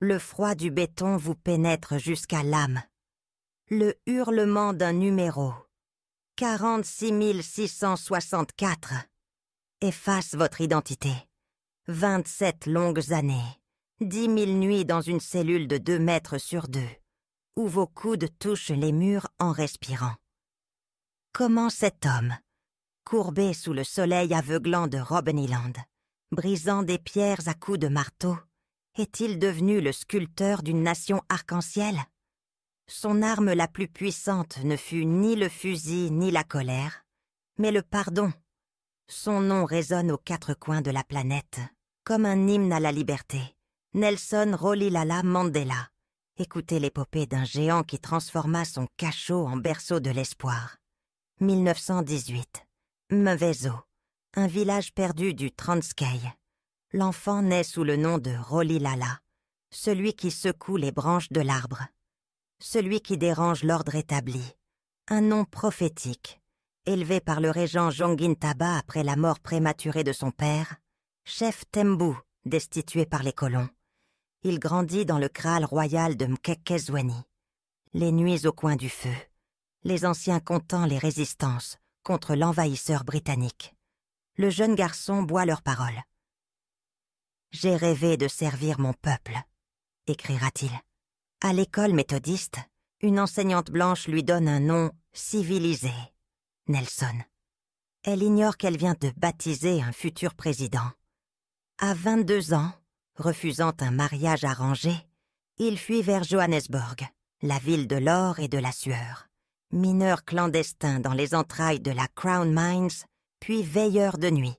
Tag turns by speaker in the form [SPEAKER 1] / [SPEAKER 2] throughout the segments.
[SPEAKER 1] Le froid du béton vous pénètre jusqu'à l'âme. Le hurlement d'un numéro. 46 664. Efface votre identité. 27 longues années. 10 000 nuits dans une cellule de 2 mètres sur 2, où vos coudes touchent les murs en respirant. Comment cet homme, courbé sous le soleil aveuglant de Robben Island, brisant des pierres à coups de marteau, est-il devenu le sculpteur d'une nation arc-en-ciel? Son arme la plus puissante ne fut ni le fusil ni la colère, mais le pardon. Son nom résonne aux 4 coins de la planète, comme un hymne à la liberté. Nelson Rolihlahla Mandela. Écoutez l'épopée d'un géant qui transforma son cachot en berceau de l'espoir. 1918. Mvezo, un village perdu du Transkei. L'enfant naît sous le nom de Rolihlahla, celui qui secoue les branches de l'arbre, celui qui dérange l'ordre établi, un nom prophétique, élevé par le régent Jongintaba après la mort prématurée de son père, chef Tembu, destitué par les colons. Il grandit dans le kraal royal de Mkhekezweni. Les nuits au coin du feu, les anciens comptant les résistances contre l'envahisseur britannique. Le jeune garçon boit leurs paroles. « J'ai rêvé de servir mon peuple », écrira-t-il. À l'école méthodiste, une enseignante blanche lui donne un nom civilisé, Nelson. Elle ignore qu'elle vient de baptiser un futur président. À 22 ans, refusant un mariage arrangé, il fuit vers Johannesburg, la ville de l'or et de la sueur. Mineur clandestin dans les entrailles de la Crown Mines, puis veilleur de nuit.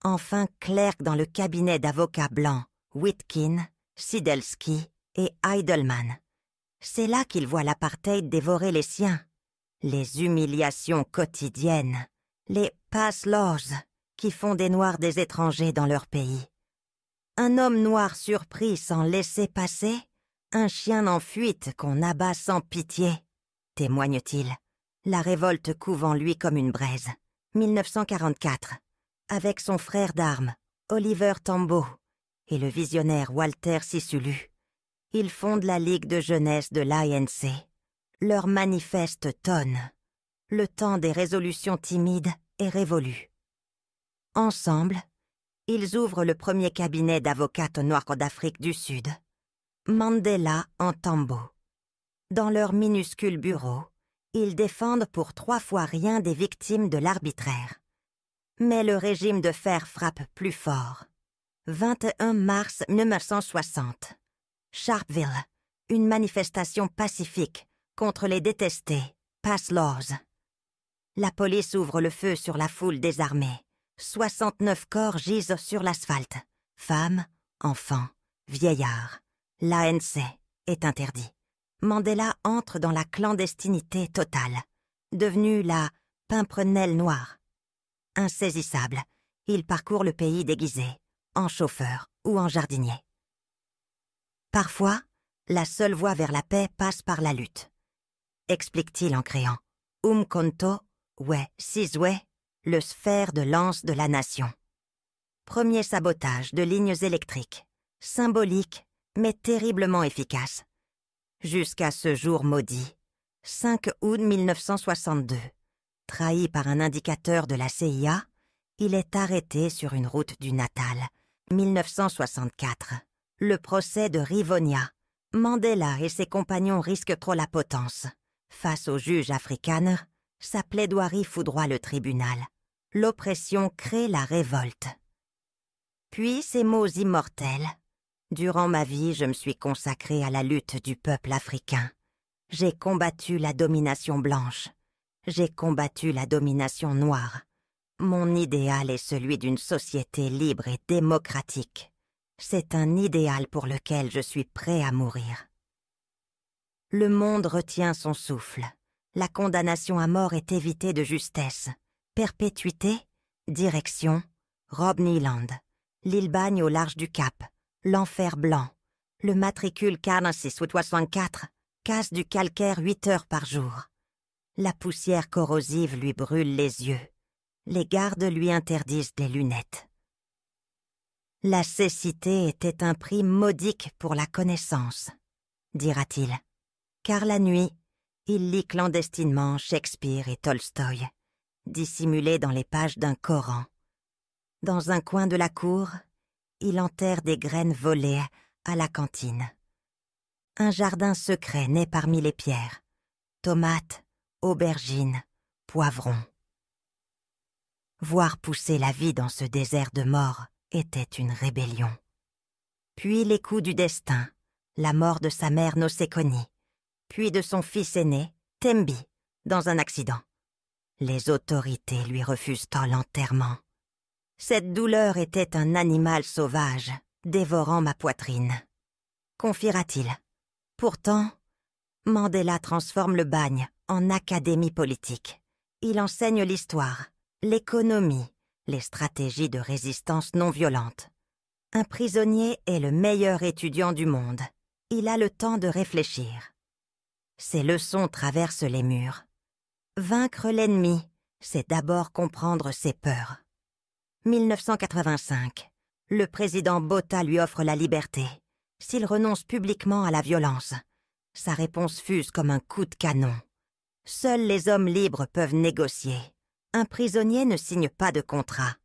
[SPEAKER 1] Enfin clerc dans le cabinet d'avocats blancs Witkin, Sidelski et Heidelman. C'est là qu'il voit l'apartheid dévorer les siens. Les humiliations quotidiennes, les pass laws qui font des Noirs des étrangers dans leur pays. Un homme noir surpris sans laisser passer, un chien en fuite qu'on abat sans pitié, témoigne-t-il. La révolte couve en lui comme une braise. 1944, avec son frère d'armes, Oliver Tambo, et le visionnaire Walter Sisulu, ils fondent la Ligue de jeunesse de l'ANC. Leur manifeste tonne. Le temps des résolutions timides est révolu. Ensemble, ils ouvrent le premier cabinet d'avocates noirs d'Afrique du Sud. Mandela en Tambo. Dans leur minuscule bureau, ils défendent pour 3 fois rien des victimes de l'arbitraire. Mais le régime de fer frappe plus fort. 21 mars 1960. Sharpeville, une manifestation pacifique contre les détestés pass laws. La police ouvre le feu sur la foule désarmée. 69 corps gisent sur l'asphalte. Femmes, enfants, vieillards. L'ANC est interdit. Mandela entre dans la clandestinité totale, devenue la pimprenelle noire. Insaisissable, il parcourt le pays déguisé, en chauffeur ou en jardinier. Parfois, la seule voie vers la paix passe par la lutte. Explique-t-il en créant Umkhonto we Sizwe, le sphère de lance de la nation. Premier sabotage de lignes électriques, symbolique mais terriblement efficace. Jusqu'à ce jour maudit, 5 août 1962, trahi par un indicateur de la CIA, il est arrêté sur une route du Natal, 1964. Le procès de Rivonia. Mandela et ses compagnons risquent trop la potence. Face au juge africaner, sa plaidoirie foudroie le tribunal. L'oppression crée la révolte. Puis ces mots immortels. Durant ma vie, je me suis consacré à la lutte du peuple africain. J'ai combattu la domination blanche. J'ai combattu la domination noire. Mon idéal est celui d'une société libre et démocratique. C'est un idéal pour lequel je suis prêt à mourir. Le monde retient son souffle. La condamnation à mort est évitée de justesse. Perpétuité, direction, Robben Island, l'île Bagne au large du Cap, l'enfer blanc, le matricule 4664 casse du calcaire 8 heures par jour. La poussière corrosive lui brûle les yeux. Les gardes lui interdisent les lunettes. La cécité était un prix modique pour la connaissance, dira-t-il, car la nuit, il lit clandestinement Shakespeare et Tolstoï, dissimulés dans les pages d'un Coran. Dans un coin de la cour, il enterre des graines volées à la cantine. Un jardin secret naît parmi les pierres. Tomates, aubergines, poivrons. Voir pousser la vie dans ce désert de mort était une rébellion. Puis les coups du destin, la mort de sa mère Nosekoni, puis de son fils aîné, Tembi, dans un accident. Les autorités lui refusent l'enterrement. Cette douleur était un animal sauvage, dévorant ma poitrine. Confiera-t-il. Pourtant, Mandela transforme le bagne en académie politique. Il enseigne l'histoire, l'économie, les stratégies de résistance non violente. Un prisonnier est le meilleur étudiant du monde. Il a le temps de réfléchir. Ses leçons traversent les murs. Vaincre l'ennemi, c'est d'abord comprendre ses peurs. 1985. Le président Botha lui offre la liberté. S'il renonce publiquement à la violence, sa réponse fuse comme un coup de canon. Seuls les hommes libres peuvent négocier. Un prisonnier ne signe pas de contrat.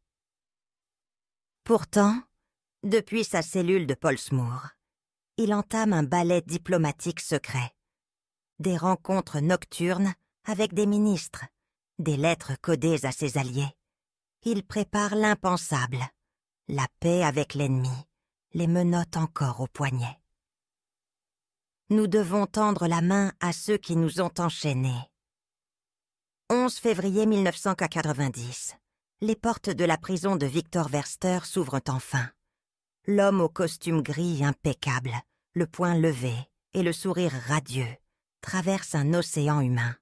[SPEAKER 1] Pourtant, depuis sa cellule de Portsmouth, il entame un ballet diplomatique secret. Des rencontres nocturnes avec des ministres, des lettres codées à ses alliés. Il prépare l'impensable, la paix avec l'ennemi, les menottes encore au poignet. Nous devons tendre la main à ceux qui nous ont enchaînés. 11 février 1990. Les portes de la prison de Victor Verster s'ouvrent enfin. L'homme au costume gris impeccable, le poing levé et le sourire radieux, traverse un océan humain.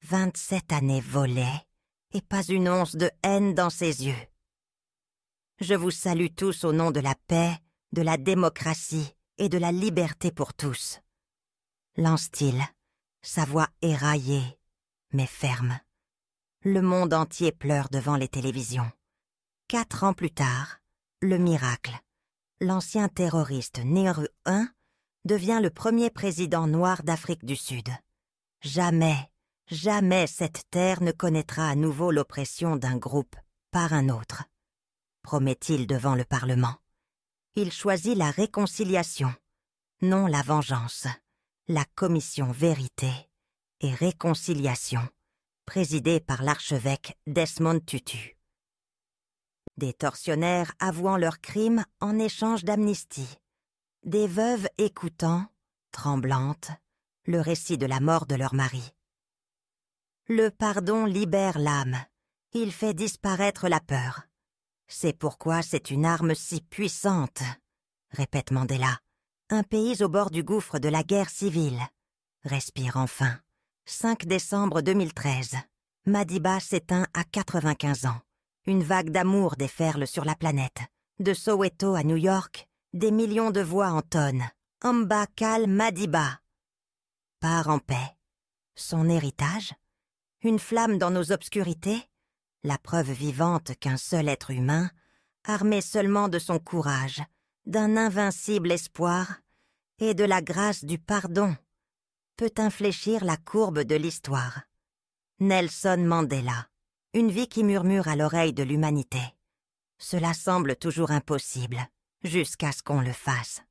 [SPEAKER 1] 27 années volées et pas une once de haine dans ses yeux. Je vous salue tous au nom de la paix, de la démocratie et de la liberté pour tous. Lance-t-il, sa voix éraillée, mais ferme. Le monde entier pleure devant les télévisions. 4 ans plus tard, le miracle. L'ancien terroriste Nehru I devient le premier président noir d'Afrique du Sud. Jamais, jamais cette terre ne connaîtra à nouveau l'oppression d'un groupe par un autre, promet-il devant le Parlement. Il choisit la réconciliation, non la vengeance, la commission Vérité et Réconciliation, présidée par l'archevêque Desmond Tutu. Des tortionnaires avouant leurs crimes en échange d'amnistie, des veuves écoutant, tremblantes, le récit de la mort de leur mari. Le pardon libère l'âme, il fait disparaître la peur. C'est pourquoi c'est une arme si puissante, répète Mandela. Un pays au bord du gouffre de la guerre civile. Respire enfin. 5 décembre 2013. Madiba s'éteint à 95 ans. Une vague d'amour déferle sur la planète. De Soweto à New York, des millions de voix entonnent. Amba Kal Madiba. Part en paix. Son héritage? Une flamme dans nos obscurités? La preuve vivante qu'un seul être humain, armé seulement de son courage, d'un invincible espoir et de la grâce du pardon, peut infléchir la courbe de l'histoire. Nelson Mandela, une vie qui murmure à l'oreille de l'humanité. Cela semble toujours impossible, jusqu'à ce qu'on le fasse.